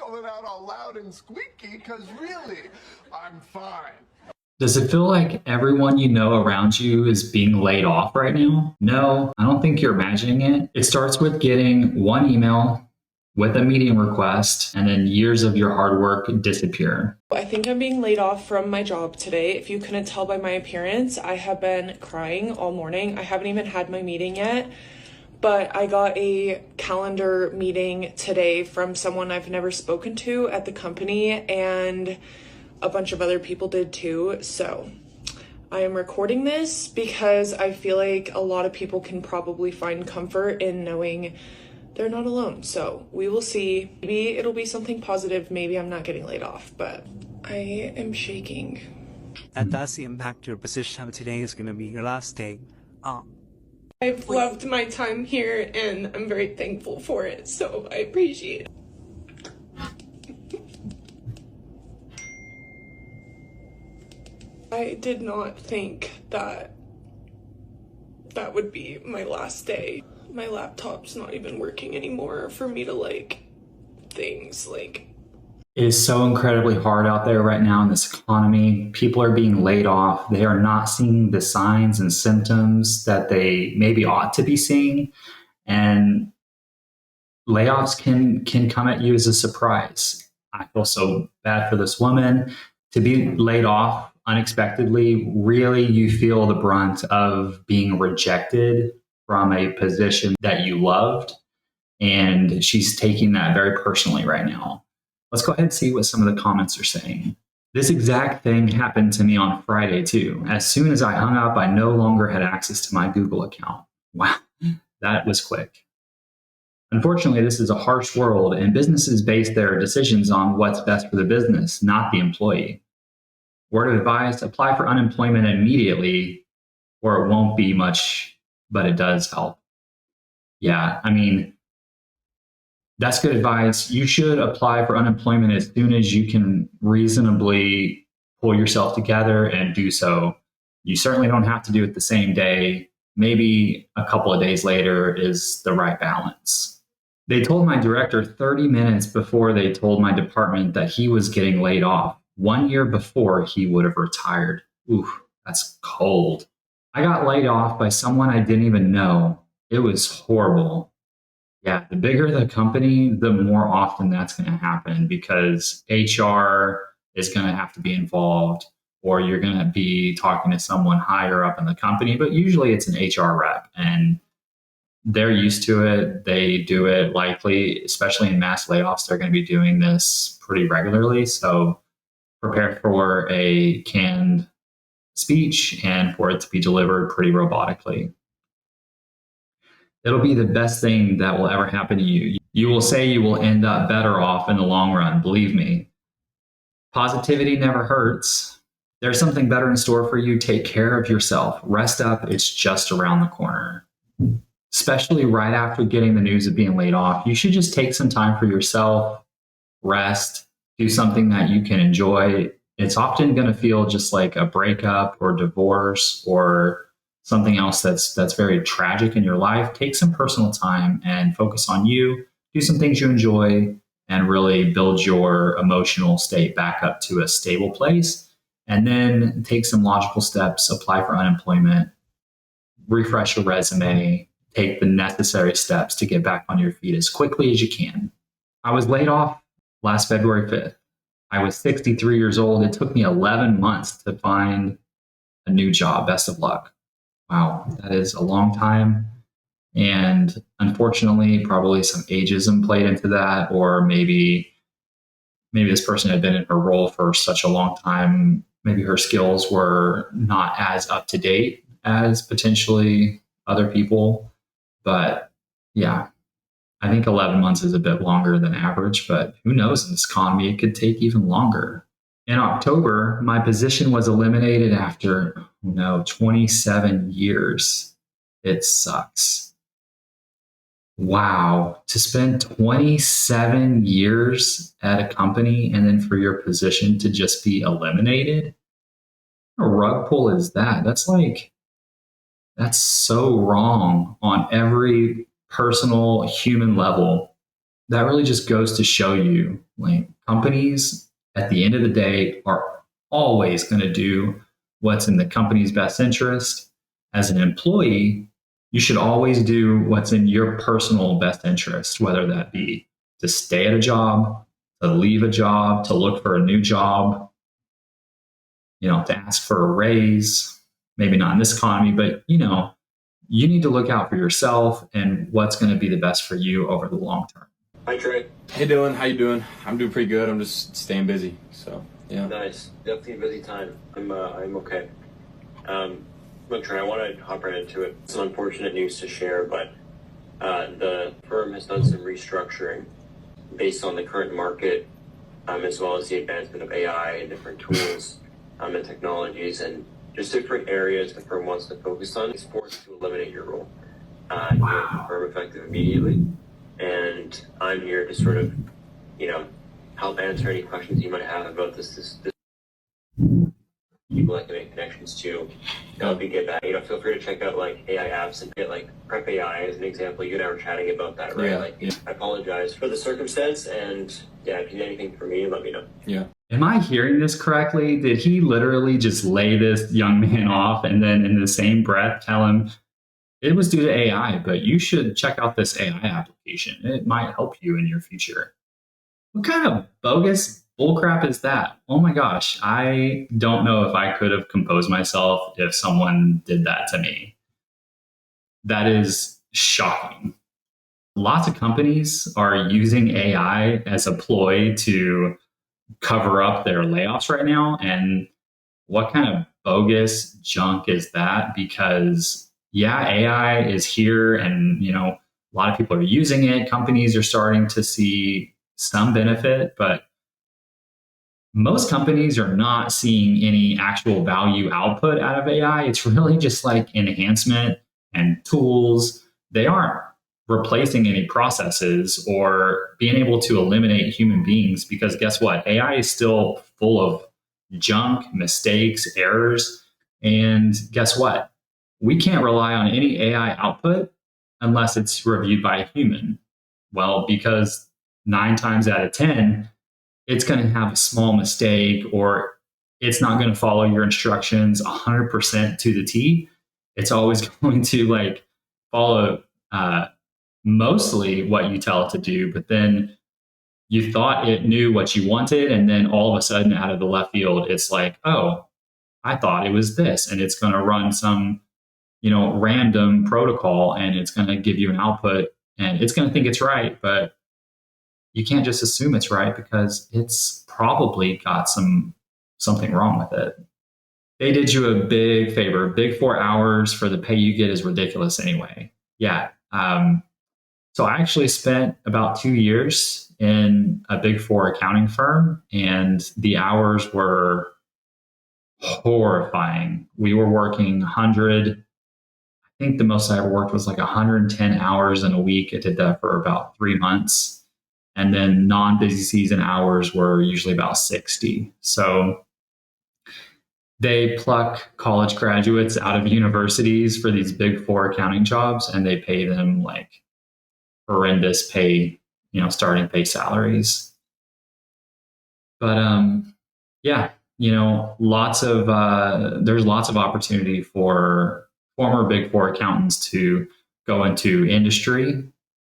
calling out all loud and squeaky because really, I'm fine. Does it feel like everyone you know around you is being laid off right now? No, I don't think you're imagining it. It starts with getting one email with a meeting request, and then years of your hard work disappear. I think I'm being laid off from my job today. If you couldn't tell by my appearance, I have been crying all morning. I haven't even had my meeting yet, but I got a calendar meeting today from someone I've never spoken to at the company, and a bunch of other people did too. So I am recording this because I feel like a lot of people can probably find comfort in knowing they're not alone. So we will see. Maybe it'll be something positive. Maybe I'm not getting laid off, but I am shaking. That does impact your position. Today is going to be your last day. I've loved my time here and I'm very thankful for it. So I appreciate it. I did not think that that would be my last day. My laptop's not even working anymore for me to things. It is so incredibly hard out there right now in this economy. People are being laid off. They are not seeing the signs and symptoms that they maybe ought to be seeing. And layoffs can come at you as a surprise. I feel so bad for this woman to be laid off unexpectedly. Really, you feel the brunt of being rejected from a position that you loved. And she's taking that very personally right now. Let's go ahead and see what some of the comments are saying. This exact thing happened to me on Friday too. As soon as I hung up, I no longer had access to my Google account. Wow, that was quick. Unfortunately, this is a harsh world and businesses base their decisions on what's best for the business, not the employee. Word of advice, apply for unemployment immediately or it won't be much, but it does help. Yeah, I mean, that's good advice. You should apply for unemployment as soon as you can reasonably pull yourself together and do so. You certainly don't have to do it the same day. Maybe a couple of days later is the right balance. They told my director 30 minutes before they told my department that he was getting laid off. 1 year before he would have retired. Ooh, that's cold. I got laid off by someone I didn't even know. It was horrible. Yeah, the bigger the company, the more often that's going to happen because HR is going to have to be involved or you're going to be talking to someone higher up in the company, but usually it's an HR rep and they're used to it. They do it likely, especially in mass layoffs, they're going to be doing this pretty regularly. So prepare for a canned speech and for it to be delivered pretty robotically. It'll be the best thing that will ever happen to you. You will say you will end up better off in the long run, believe me. Positivity never hurts. There's something better in store for you. Take care of yourself. Rest up. It's just around the corner. Especially right after getting the news of being laid off, you should just take some time for yourself, rest, do something that you can enjoy. It's often going to feel just like a breakup or divorce or something else that's very tragic in your life. Take some personal time and focus on you. Do some things you enjoy and really build your emotional state back up to a stable place. And then take some logical steps, apply for unemployment, refresh your resume, take the necessary steps to get back on your feet as quickly as you can. I was laid off last February 5th. I was 63 years old. It took me 11 months to find a new job. Best of luck. Wow, that is a long time. And unfortunately, probably some ageism played into that, or maybe this person had been in her role for such a long time. Maybe her skills were not as up to date as potentially other people. But yeah, I think 11 months is a bit longer than average, but who knows in this economy, it could take even longer. In October, my position was eliminated after, 27 years. It sucks. Wow, to spend 27 years at a company and then for your position to just be eliminated? What a rug pull is that? That's so wrong on every personal human level. that really just goes to show you, like, companies at the end of the day are always going to do what's in the company's best interest. As an employee, you should always do what's in your personal best interest, whether that be to stay at a job, to leave a job, to look for a new job, to ask for a raise. Maybe not in this economy, but you need to look out for yourself and what's going to be the best for you over the long term. Hi Trey. Hey Dylan, how you doing? I'm doing pretty good. I'm just staying busy. So yeah. Nice. Definitely a busy time. I'm okay. Look, Trey, I want to hop right into it. Some unfortunate news to share, but the firm has done some restructuring based on the current market, as well as the advancement of AI and different tools and technologies, and just different areas the firm wants to focus on. It's forced to eliminate your role. You make the firm effective immediately. And I'm here to sort of, help answer any questions you might have about this people that can make connections to help you get back. Feel free to check out like AI apps and get like Prep AI as an example. You and I were chatting about that, right? Yeah. I apologize for the circumstance, and if you need anything from me, let me know. Yeah. Am I hearing this correctly? Did he literally just lay this young man off and then in the same breath tell him it was due to AI, but you should check out this AI application. It might help you in your future? What kind of bogus bullcrap is that? Oh my gosh, I don't know if I could have composed myself if someone did that to me. That is shocking. Lots of companies are using AI as a ploy to cover up their layoffs right now. And what kind of bogus junk is that? Because AI is here and, a lot of people are using it. Companies are starting to see some benefit, but most companies are not seeing any actual value output out of AI. It's really just like enhancement and tools. They aren't replacing any processes or being able to eliminate human beings, because guess what? AI is still full of junk, mistakes, errors. And guess what? We can't rely on any AI output unless it's reviewed by a human. Well, because 9 times out of 10, it's going to have a small mistake, or it's not going to follow your instructions 100% to the T. It's always going to follow mostly what you tell it to do, but then you thought it knew what you wanted, and then all of a sudden out of the left field, it's like, oh, I thought it was this, and it's going to run some random protocol, and it's going to give you an output, and it's going to think it's right, but you can't just assume it's right because it's probably got something wrong with it. They did you a big favor. Big 4 hours for the pay you get is ridiculous anyway. Yeah. So I actually spent about 2 years in a big 4 accounting firm, and the hours were horrifying. We were working 100. I think the most I ever worked was like 110 hours in a week. I did that for about 3 months. And then non-busy season hours were usually about 60. So they pluck college graduates out of universities for these big 4 accounting jobs, and they pay them like horrendous pay, starting pay salaries. But there's lots of opportunity for former big 4 accountants to go into industry.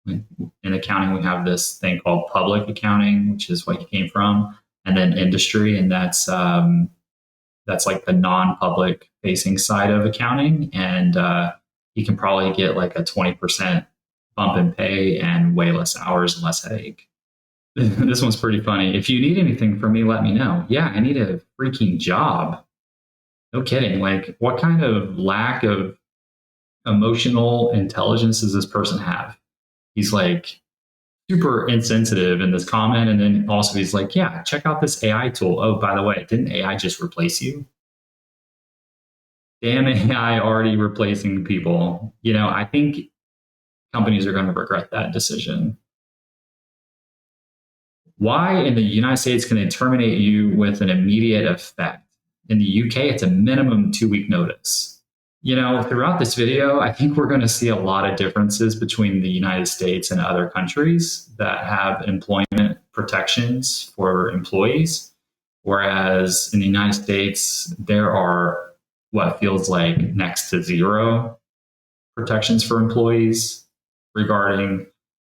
In accounting, we have this thing called public accounting, which is what you came from, and then industry, and that's like the non-public facing side of accounting, and you can probably get like a 20% bump in pay and way less hours and less headache. This one's pretty funny. If you need anything from me, let me know. Yeah, I need a freaking job. No kidding. Like, what kind of lack of emotional intelligence does this person have? He's like super insensitive in this comment. And then also he's like, yeah, check out this AI tool. Oh, by the way, didn't AI just replace you? Damn AI already replacing people. I think companies are going to regret that decision. Why in the United States can they terminate you with an immediate effect? In the UK, it's a minimum 2-week notice. Throughout this video, I think we're going to see a lot of differences between the United States and other countries that have employment protections for employees. Whereas in the United States, there are what feels like next to zero protections for employees regarding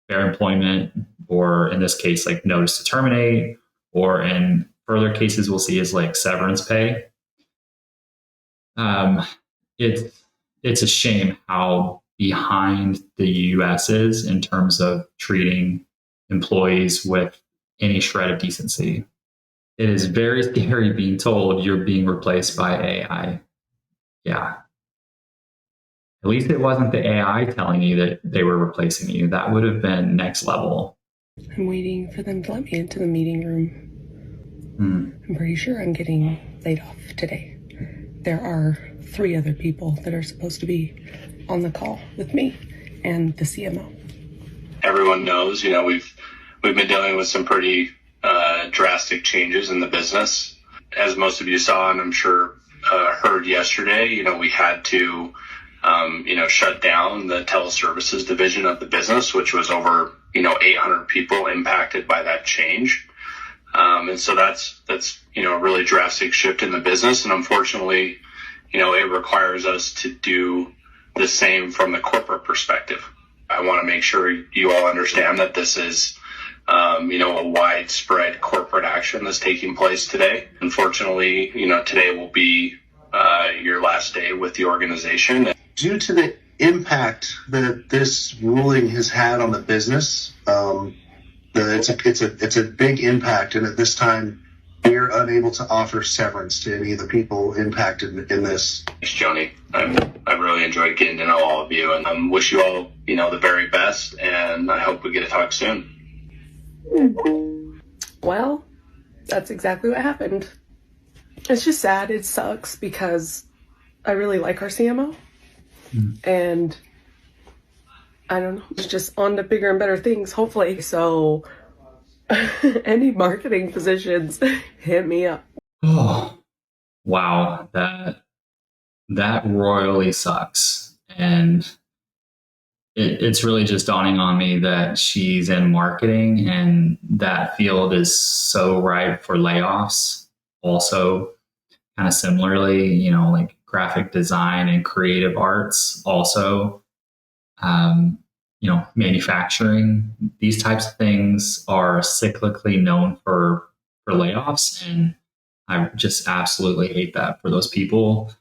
fair employment, or in this case, like notice to terminate, or in further cases we'll see is like severance pay. It's a shame how behind the US is in terms of treating employees with any shred of decency. It is very scary being told you're being replaced by AI. Yeah. At least it wasn't the AI telling you that they were replacing you. That would have been next level. I'm waiting for them to let me into the meeting room. I'm pretty sure I'm getting laid off today. There are 3 other people that are supposed to be on the call with me and the CMO. Everyone knows, we've been dealing with some pretty drastic changes in the business. As most of you saw, and I'm sure heard yesterday, we had to, shut down the teleservices division of the business, which was over, 800 people impacted by that change. And so that's a really drastic shift in the business. And unfortunately, it requires us to do the same from the corporate perspective. I want to make sure you all understand that this is, a widespread corporate action that's taking place today. Unfortunately, today will be your last day with the organization. Due to the impact that this ruling has had on the business, it's a big impact, and at this time, we're unable to offer severance to any of the people impacted in this. Thanks, Joni. I've really enjoyed getting to know all of you, and wish you all, the very best, and I hope we get to talk soon. Well, that's exactly what happened. It's just sad. It sucks because I really like our CMO. And I don't know, it's just on to bigger and better things, hopefully. So any marketing positions, hit me up. Oh, wow. That royally sucks. And it's really just dawning on me that she's in marketing, and that field is so ripe for layoffs. Also, kind of similarly, like graphic design and creative arts, also, manufacturing. These types of things are cyclically known for layoffs, and I just absolutely hate that for those people.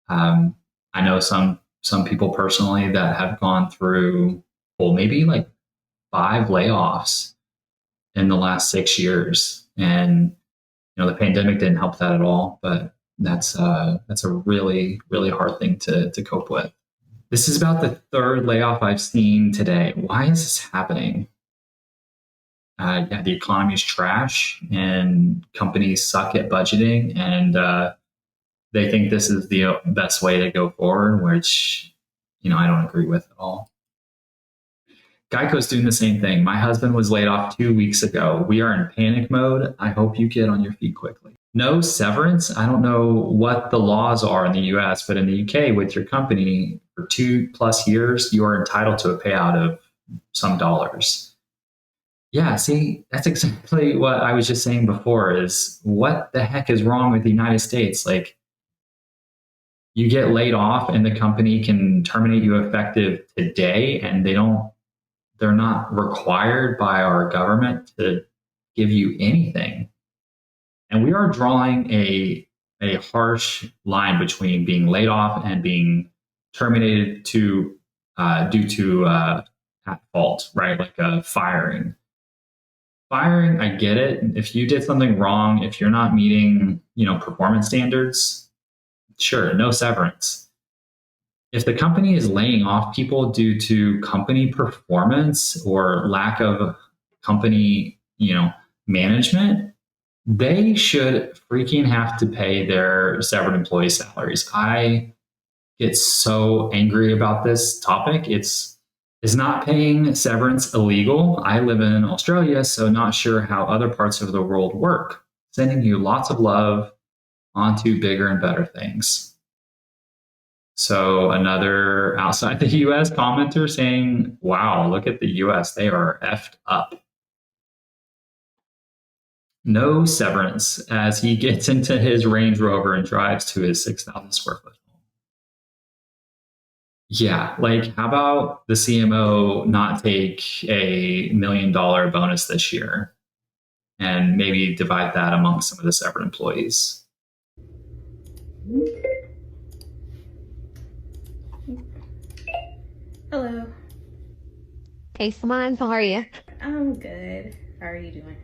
I know some people personally that have gone through, maybe like 5 layoffs in the last 6 years, and the pandemic didn't help that at all. But that's a really, really hard thing to cope with. This is about the 3rd layoff I've seen today. Why is this happening? The economy is trash, and companies suck at budgeting, and they think this is the best way to go forward, which, I don't agree with at all. Geico's doing the same thing. My husband was laid off 2 weeks ago. We are in panic mode. I hope you get on your feet quickly. No severance. I don't know what the laws are in the US, but in the UK, with your company for 2+ years, you are entitled to a payout of some dollars. Yeah, see, that's exactly what I was just saying before, is what the heck is wrong with the United States? Like, you get laid off and the company can terminate you effective today, and they're not required by our government to give you anything. And we are drawing a harsh line between being laid off and being terminated due to at fault, right? Like a firing. Firing, I get it. If you did something wrong, if you're not meeting, performance standards, sure, no severance. If the company is laying off people due to company performance or lack of company, management, they should freaking have to pay their severed employee salaries. I get so angry about this topic. Is not paying severance illegal? I live in Australia, so not sure how other parts of the world work. Sending you lots of love, on to bigger and better things. So another outside the US commenter saying, wow, look at the US. They are effed up. No severance as he gets into his Range Rover and drives to his 6,000 square foot home. Yeah, like how about the CMO not take $1 million bonus this year and maybe divide that among some of the severed employees? Hello. Hey, Simon, how are you? I'm good. How are you doing?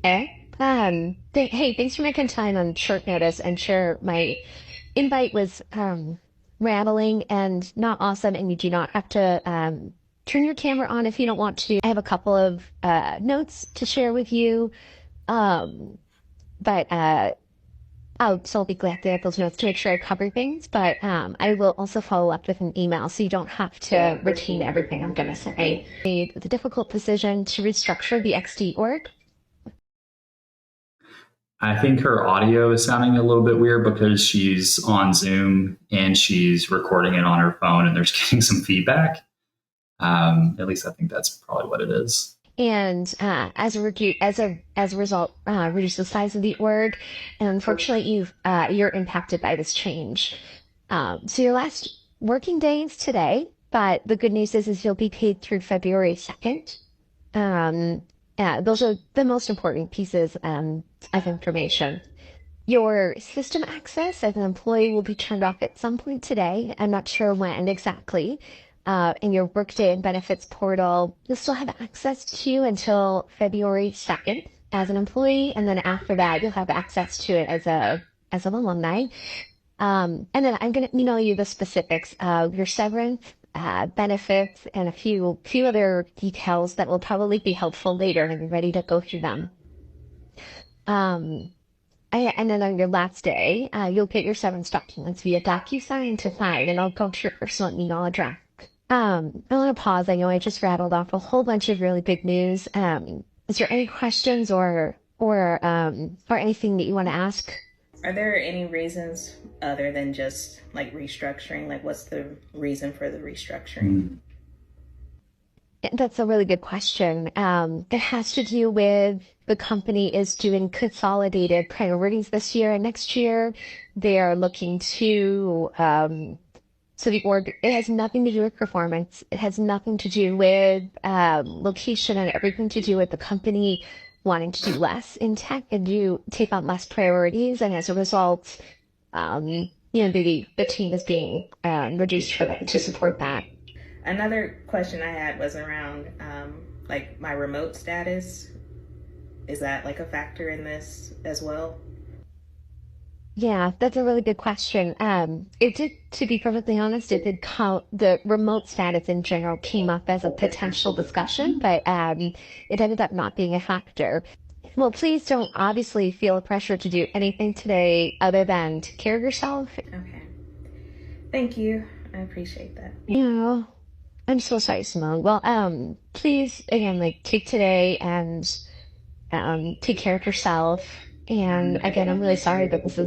Hey. Hey, thanks for making time on short notice and sure my invite was rambling and not awesome, and you do not have to turn your camera on if you don't want to. I have a couple of notes to share with you, but I'll be glad to have those notes to make sure I cover things, but I will also follow up with an email so you don't have to retain everything I'm going to say. I made the difficult decision to restructure the XD org. I think her audio is sounding a little bit weird because she's on Zoom and she's recording it on her phone and there's getting some feedback. At least I think that's probably what it is. And as a result, reduce the size of the org. And unfortunately, you're impacted by this change. So your last working day is today, but the good news is you'll be paid through February 2nd. Those are the most important pieces of information. Your system access as an employee will be turned off at some point today. I'm not sure when exactly. In your Workday and Benefits portal, you'll still have access to until February 2nd as an employee, and then after that, you'll have access to it as an alumni. And then I'm going to email you the specifics of your severance, benefits, and a few other details that will probably be helpful later when you're ready to go through them. And then on your last day, you'll get your severance documents via DocuSign to sign, and I'll go to your personal email address. I want to pause. I know I just rattled off a whole bunch of really big news. Is there any questions or anything that you want to ask? Are there any reasons other than just like restructuring? Like, what's the reason for the restructuring? That's a really good question. It has to do with the company is doing consolidated priorities this year and next year. They are looking to so the org, it has nothing to do with performance. It has nothing to do with location and everything to do with the company wanting to do less in tech and take on less priorities. And as a result, the team is being reduced to support that. Another question I had was around like my remote status. Is that like a factor in this as well? Yeah, that's a really good question. It did, to be perfectly honest, it did count the remote status in general came up as a potential discussion, but it ended up not being a factor. Well, please don't obviously feel a pressure to do anything today other than take care of yourself. Okay. Thank you. I appreciate that. Yeah. I'm so sorry, Simone. Well, please again, take today and take care of yourself. And again, I'm really sorry that this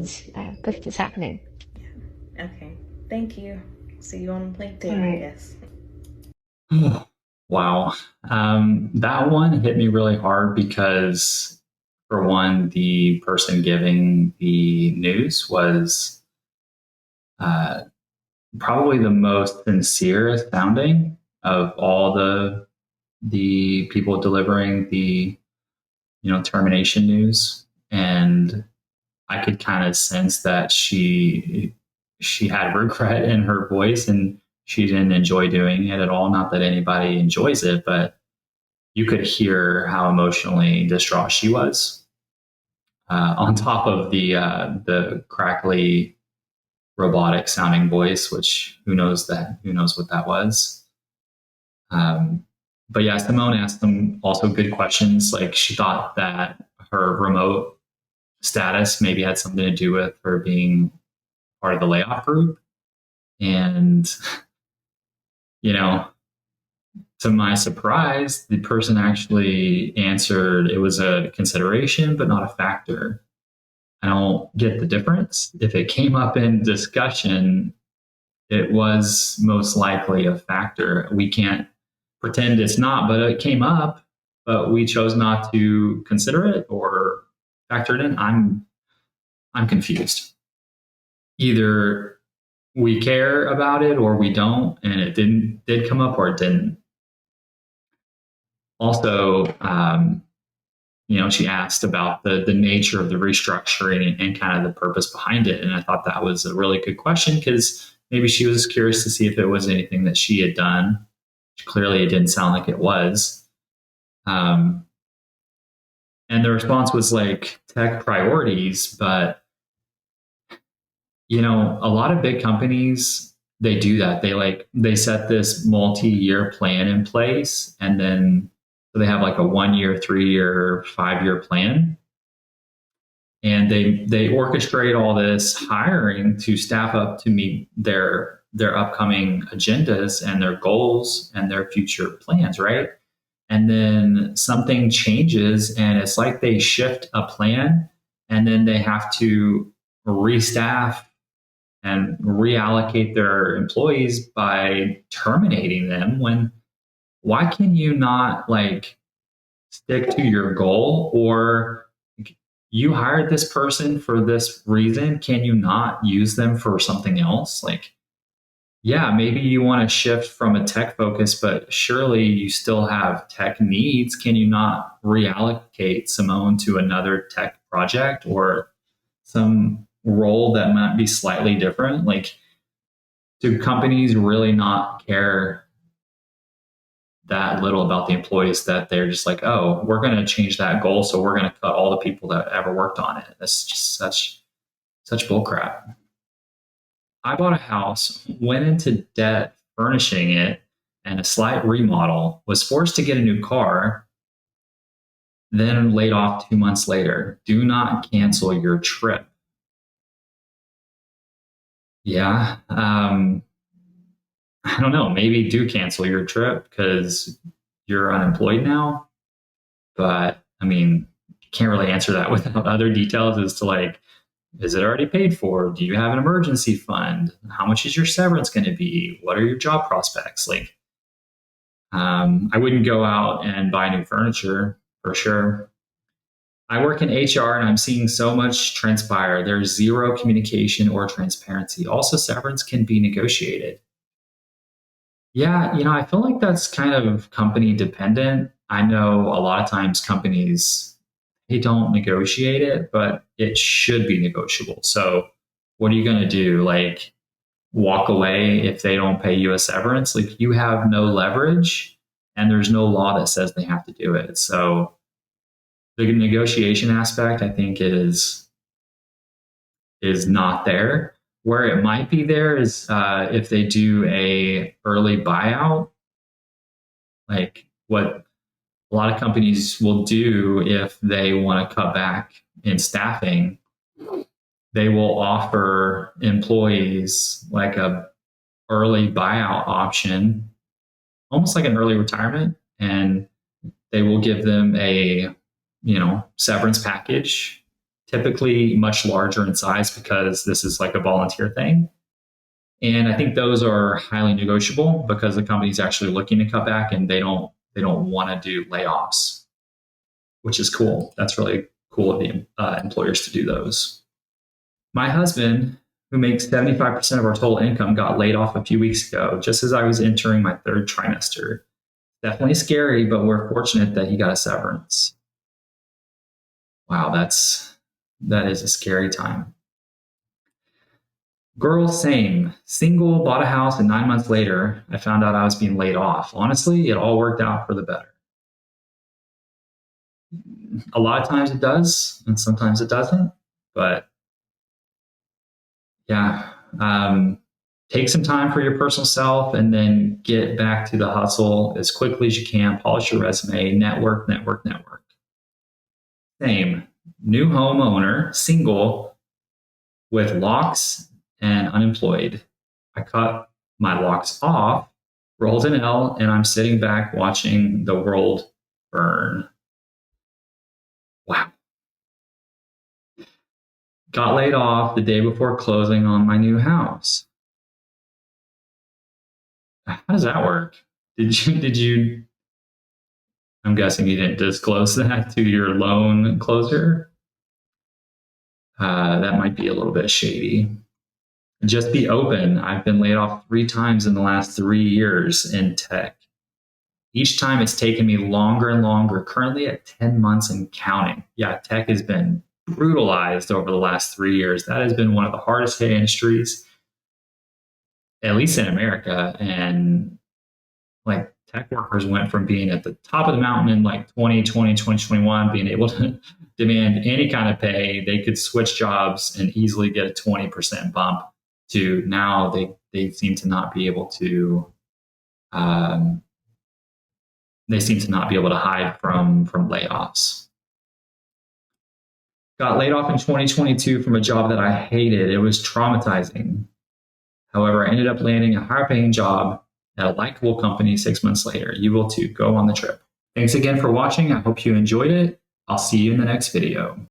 is happening. Yeah. Okay. Thank you. See you on LinkedIn, I guess. Wow. That one hit me really hard because, for one, the person giving the news was probably the most sincere sounding of all the people delivering the termination news. And I could kind of sense that she had regret in her voice and she didn't enjoy doing it at all. Not that anybody enjoys it, but you could hear how emotionally distraught she was. On top of the crackly, robotic sounding voice, which who knows what that was. But yeah, Simone asked them also good questions. Like she thought that her remote status maybe had something to do with her being part of the layoff group. And, to my surprise, the person actually answered it was a consideration, but not a factor. I don't get the difference. If it came up in discussion, it was most likely a factor. We can't pretend it's not, but it came up, but we chose not to consider it or factor it in. I'm confused. Either we care about it or we don't, and it did come up or it didn't. Also, she asked about the nature of the restructuring and kind of the purpose behind it. And I thought that was a really good question because maybe she was curious to see if it was anything that she had done. Clearly, it didn't sound like it was. And the response was like tech priorities, but a lot of big companies, they do that. They set this multi-year plan in place, and then so they have like a 1-year, 3-year, 5-year plan. And they orchestrate all this hiring to staff up to meet their upcoming agendas and their goals and their future plans, right? And then something changes and it's like they shift a plan and then they have to restaff and reallocate their employees by terminating them. Why can you not stick to your goal? Or you hired this person for this reason, can you not use them for something else? Maybe you want to shift from a tech focus, but surely you still have tech needs. Can you not reallocate Simone to another tech project or some role that might be slightly different? Do companies really not care that little about the employees that they're just like, oh, we're going to change that goal, so we're going to cut all the people that ever worked on it? That's just such bullcrap. I bought a house, went into debt furnishing it and a slight remodel, was forced to get a new car, then laid off 2 months later. Do not cancel your trip. Yeah. I don't know. Maybe do cancel your trip because you're unemployed now. But can't really answer that without other details as to is it already paid for? Do you have an emergency fund? How much is your severance going to be? What are your job prospects? I wouldn't go out and buy new furniture for sure. I work in HR and I'm seeing so much transpire. There's zero communication or transparency. Also, severance can be negotiated. Yeah, I feel like that's kind of company dependent. I know a lot of times companies, they don't negotiate it, but it should be negotiable. So what are you going to do? Walk away if they don't pay you a severance? You have no leverage and there's no law that says they have to do it. So the negotiation aspect, I think, is not there. Where it might be there is if they do a early buyout, what a lot of companies will do if they want to cut back in staffing, they will offer employees a early buyout option, almost like an early retirement, and they will give them a severance package, typically much larger in size because this is a volunteer thing. And I think those are highly negotiable because the company's actually looking to cut back and they don't want to do layoffs, which is cool. That's really cool of the employers to do those. My husband, who makes 75% of our total income, got laid off a few weeks ago, just as I was entering my 3rd trimester. Definitely scary, but we're fortunate that he got a severance. Wow, that is a scary time. Girl, same. Single, bought a house, and 9 months later, I found out I was being laid off. Honestly, it all worked out for the better. A lot of times it does, and sometimes it doesn't. But yeah, take some time for your personal self and then get back to the hustle as quickly as you can. Polish your resume, network. Same. New homeowner, single, with locks and unemployed. I cut my locks off, rolled an L, and I'm sitting back watching the world burn. Wow. Got laid off the day before closing on my new house. How does that work? Did you, I'm guessing you didn't disclose that to your loan closer? That might be a little bit shady. Just be open. I've been laid off 3 times in the last 3 years in tech. Each time it's taken me longer and longer, currently at 10 months and counting. Yeah, tech has been brutalized over the last 3 years. That has been one of the hardest hit industries, at least in America. And like tech workers went from being at the top of the mountain in like 2020, 2021, being able to demand any kind of pay. They could switch jobs and easily get a 20% bump, to now they seem to not be able to hide from layoffs. Got laid off in 2022 from a job that I hated. It was traumatizing. However, I ended up landing a higher paying job at a likable company 6 months later. You will too. Go on the trip. Thanks again for watching. I hope you enjoyed it. I'll see you in the next video.